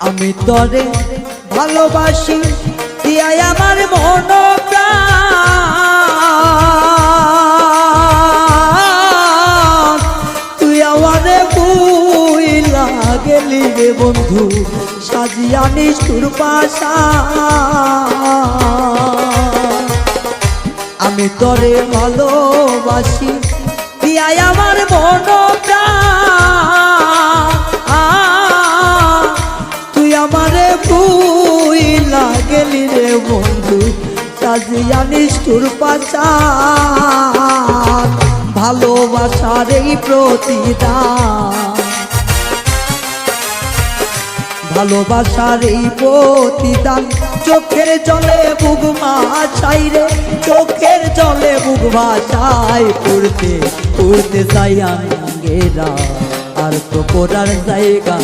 আমি তরে ভালোবাসি দিয়াই আমার মন প্রাণ, তুই আমারে ভুইলা গেলি রে বন্ধু সাজিয়া নিষ্ঠুর পাশা। আমি তরে ভালোবাসি দিয়াই আমার মন প্রাণ, তুই আমারে ভুইলা গেলি রে বন্ধু সাজিয়া নিষ্ঠুর পাশা। ভালোবাসার এই প্রতিদান, ভালোবাসার এই প্রতিদান, চোখের জলে বুক ভাসাই রে, চোখের জলে বুক ভাসাই, পড়তে পড়তে যাই আঙ্গেরা আর তো পড়ার জায়গা।